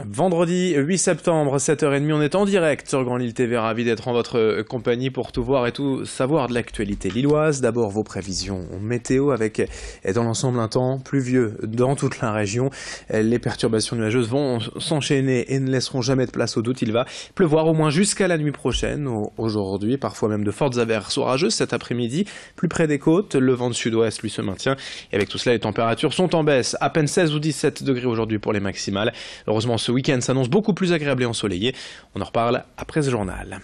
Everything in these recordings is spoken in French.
Vendredi 8 septembre, 7h30, on est en direct sur Grand Lille TV, ravi d'être en votre compagnie pour tout voir et tout savoir de l'actualité lilloise. D'abord vos prévisions météo avec dans l'ensemble un temps pluvieux dans toute la région. Les perturbations nuageuses vont s'enchaîner et ne laisseront jamais de place au doute. Il va pleuvoir au moins jusqu'à la nuit prochaine aujourd'hui, parfois même de fortes averses orageuses cet après-midi. Plus près des côtes, le vent de sud-ouest lui se maintient et avec tout cela les températures sont en baisse. À peine 16 ou 17 degrés aujourd'hui pour les maximales. Heureusement ce week-end s'annonce beaucoup plus agréable et ensoleillé. On en reparle après ce journal.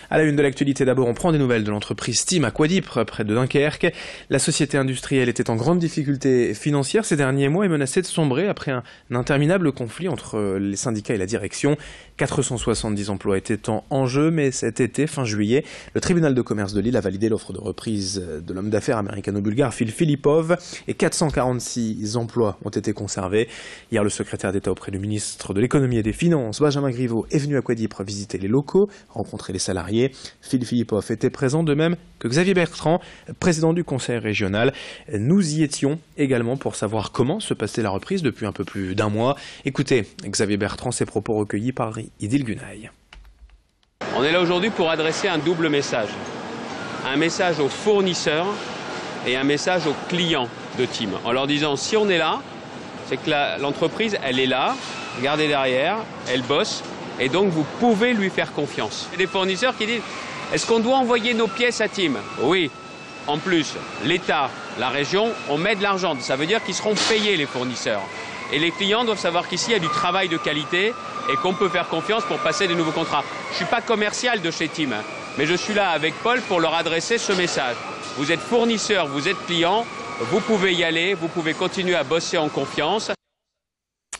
À la une de l'actualité, d'abord, on prend des nouvelles de l'entreprise Steam à Couadipre, près de Dunkerque. La société industrielle était en grande difficulté financière ces derniers mois et menacée de sombrer après un interminable conflit entre les syndicats et la direction. 470 emplois étaient en jeu, mais cet été, fin juillet, le tribunal de commerce de Lille a validé l'offre de reprise de l'homme d'affaires américano-bulgare Phil Filippov et 446 emplois ont été conservés. Hier, le secrétaire d'État auprès du ministre de l'économie et des finances, Benjamin Griveaux, est venu à Couadipre visiter les locaux, rencontrer les salariés. Phil Filippov était présent, de même que Xavier Bertrand, président du conseil régional. Nous y étions également pour savoir comment se passait la reprise depuis un peu plus d'un mois. Écoutez, Xavier Bertrand, ses propos recueillis par Idil Gunaï. On est là aujourd'hui pour adresser un double message. Un message aux fournisseurs et un message aux clients de Team. En leur disant, si on est là, c'est que l'entreprise, elle est là, regardez derrière, elle bosse. Et donc, vous pouvez lui faire confiance. Il y a des fournisseurs qui disent, est-ce qu'on doit envoyer nos pièces à Team? Oui. En plus, l'État, la région, on met de l'argent. Ça veut dire qu'ils seront payés, les fournisseurs. Et les clients doivent savoir qu'ici, il y a du travail de qualité et qu'on peut faire confiance pour passer des nouveaux contrats. Je ne suis pas commercial de chez Team, mais je suis là avec Paul pour leur adresser ce message. Vous êtes fournisseur, vous êtes client, vous pouvez y aller, vous pouvez continuer à bosser en confiance.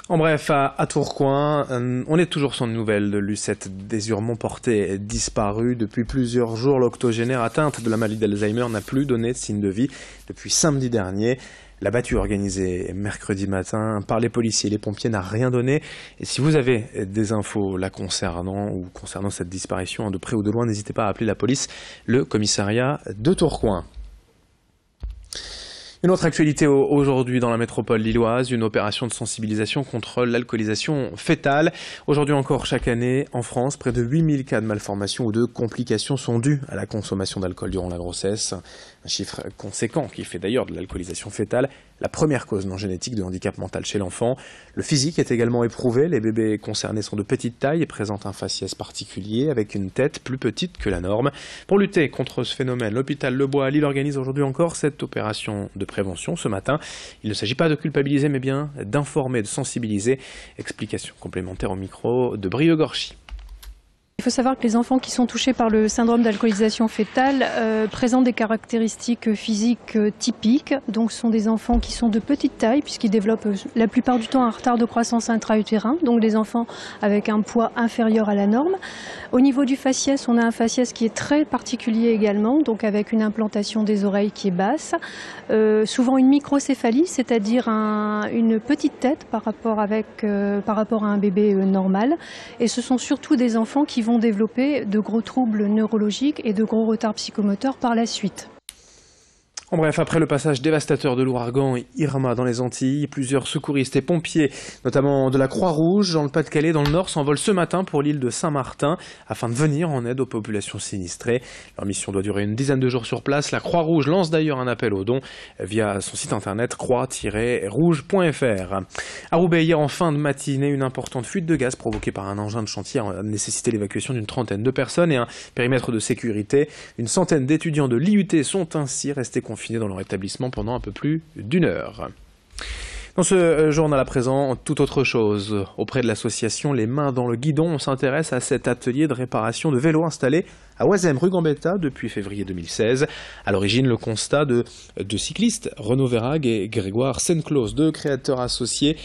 En bref, à Tourcoing, on est toujours sans nouvelles de Lucette Désurmont-Porté, disparue depuis plusieurs jours. L'octogénaire atteinte de la maladie d'Alzheimer n'a plus donné de signe de vie depuis samedi dernier. La battue organisée mercredi matin par les policiers et les pompiers n'a rien donné. Et si vous avez des infos la concernant ou concernant cette disparition de près ou de loin, n'hésitez pas à appeler la police, le commissariat de Tourcoing. Une autre actualité aujourd'hui dans la métropole lilloise, une opération de sensibilisation contre l'alcoolisation fœtale. Aujourd'hui encore, chaque année, en France, près de 8000 cas de malformation ou de complications sont dus à la consommation d'alcool durant la grossesse. Un chiffre conséquent qui fait d'ailleurs de l'alcoolisation fœtale la première cause non génétique de handicap mental chez l'enfant. Le physique est également éprouvé. Les bébés concernés sont de petite taille et présentent un faciès particulier avec une tête plus petite que la norme. Pour lutter contre ce phénomène, l'hôpital Le Bois à Lille organise aujourd'hui encore cette opération de prévention ce matin. Il ne s'agit pas de culpabiliser mais bien d'informer, de sensibiliser. Explication complémentaire au micro de Brieux Gorchy. Il faut savoir que les enfants qui sont touchés par le syndrome d'alcoolisation fœtale présentent des caractéristiques physiques typiques. Donc ce sont des enfants qui sont de petite taille puisqu'ils développent la plupart du temps un retard de croissance intra-utérin. Donc des enfants avec un poids inférieur à la norme. Au niveau du faciès, on a un faciès qui est très particulier également, donc avec une implantation des oreilles qui est basse. Souvent une microcéphalie, c'est-à-dire une petite tête par rapport à un bébé normal. Et ce sont surtout des enfants qui vont développer de gros troubles neurologiques et de gros retards psychomoteurs par la suite. En bref, après le passage dévastateur de l'ouragan Irma dans les Antilles, plusieurs secouristes et pompiers, notamment de la Croix-Rouge, dans le Pas-de-Calais, dans le Nord, s'envolent ce matin pour l'île de Saint-Martin afin de venir en aide aux populations sinistrées. Leur mission doit durer une dizaine de jours sur place. La Croix-Rouge lance d'ailleurs un appel aux dons via son site internet croix-rouge.fr. À Roubaix, hier en fin de matinée, une importante fuite de gaz provoquée par un engin de chantier a nécessité l'évacuation d'une trentaine de personnes et un périmètre de sécurité. Une centaine d'étudiants de l'IUT sont ainsi restés confinés dans leur établissement pendant un peu plus d'une heure. Dans ce journal à présent, tout autre chose. Auprès de l'association Les Mains dans le Guidon, on s'intéresse à cet atelier de réparation de vélos installé à Oisem, rue Gambetta, depuis février 2016. À l'origine, le constat de deux cyclistes, Renaud Verhaeg et Grégoire Senclos, deux créateurs associés.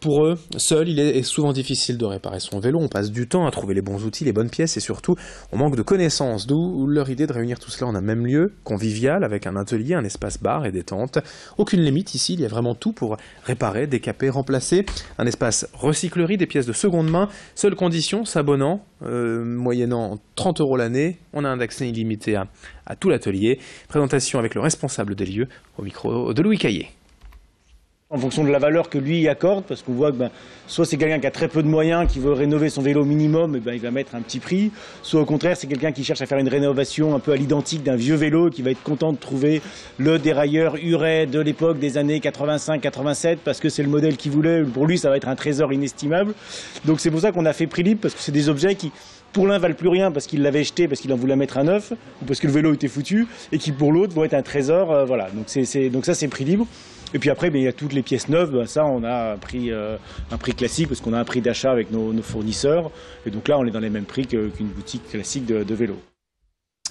Pour eux, seuls, il est souvent difficile de réparer son vélo. On passe du temps à trouver les bons outils, les bonnes pièces et surtout, on manque de connaissances. D'où leur idée de réunir tout cela en un même lieu, convivial, avec un atelier, un espace bar et détente. Aucune limite ici, il y a vraiment tout pour réparer, décaper, remplacer. Un espace recyclerie, des pièces de seconde main. Seule condition, s'abonnant moyennant 30 € l'année. On a un accès illimité à tout l'atelier. Présentation avec le responsable des lieux au micro de Louis Caillé. En fonction de la valeur que lui y accorde, parce qu'on voit que soit c'est quelqu'un qui a très peu de moyens, qui veut rénover son vélo minimum, et il va mettre un petit prix, soit au contraire c'est quelqu'un qui cherche à faire une rénovation un peu à l'identique d'un vieux vélo et qui va être content de trouver le dérailleur Huret de l'époque des années 85-87 parce que c'est le modèle qu'il voulait. Pour lui ça va être un trésor inestimable. Donc c'est pour ça qu'on a fait prix libre, parce que c'est des objets qui pour l'un valent plus rien parce qu'il l'avait jeté, parce qu'il en voulait mettre un neuf, ou parce que le vélo était foutu, et qui pour l'autre vont être un trésor. Voilà. Donc ça c'est prix libre. Et puis après, il y a toutes les pièces neuves. Ça, on a un prix classique parce qu'on a un prix d'achat avec nos fournisseurs. Et donc là, on est dans les mêmes prix qu'une boutique classique de vélo.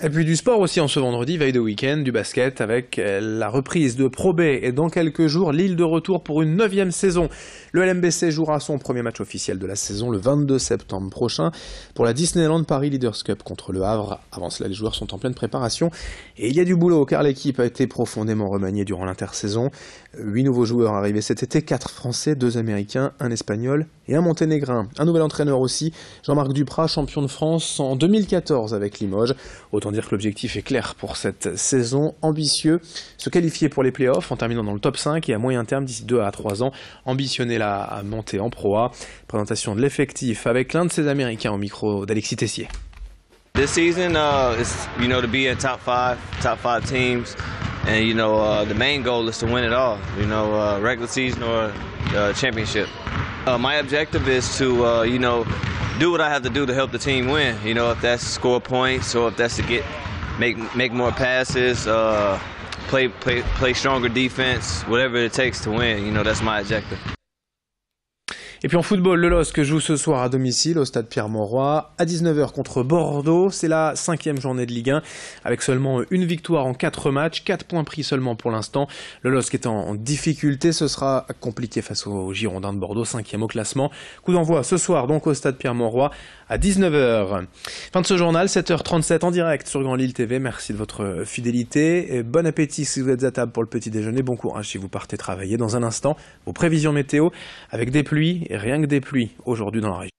Et puis du sport aussi en ce vendredi, veille de week-end, du basket avec la reprise de Pro B et dans quelques jours, Lille de retour pour une 9e saison. Le LMBC jouera son premier match officiel de la saison le 22 septembre prochain pour la Disneyland Paris Leaders Cup contre le Havre. Avant cela, les joueurs sont en pleine préparation et il y a du boulot car l'équipe a été profondément remaniée durant l'intersaison. 8 nouveaux joueurs arrivés cet été, 4 Français, 2 Américains, 1 Espagnol et 1 Monténégrin. Un nouvel entraîneur aussi, Jean-Marc Duprat, champion de France en 2014 avec Limoges. Autant dire que l'objectif est clair pour cette saison, ambitieux, se qualifier pour les playoffs en terminant dans le top 5 et à moyen terme d'ici 2 à 3 ans, ambitionner la montée en Pro A. Présentation de l'effectif avec l'un de ces Américains au micro d'Alexis Tessier. This season is to be in top five teams, and the main goal is to win it all. Regular season or championship. My objective is to do what I have to do to help the team win. If that's to score points or if that's to make more passes, play stronger defense, whatever it takes to win. That's my objective. Et puis en football, le LOSC joue ce soir à domicile au stade Pierre-Mauroy à 19h contre Bordeaux. C'est la 5e journée de Ligue 1 avec seulement une victoire en 4 matchs, 4 points pris seulement pour l'instant. Le LOSC est en difficulté, ce sera compliqué face aux Girondins de Bordeaux, 5e au classement. Coup d'envoi ce soir donc au stade Pierre-Mauroy à 19h. Fin de ce journal, 7h37 en direct sur Grand Lille TV. Merci de votre fidélité et bon appétit si vous êtes à table pour le petit déjeuner. Bon courage si vous partez travailler. Dans un instant, vos prévisions météo avec des pluies et rien que des pluies aujourd'hui dans la région.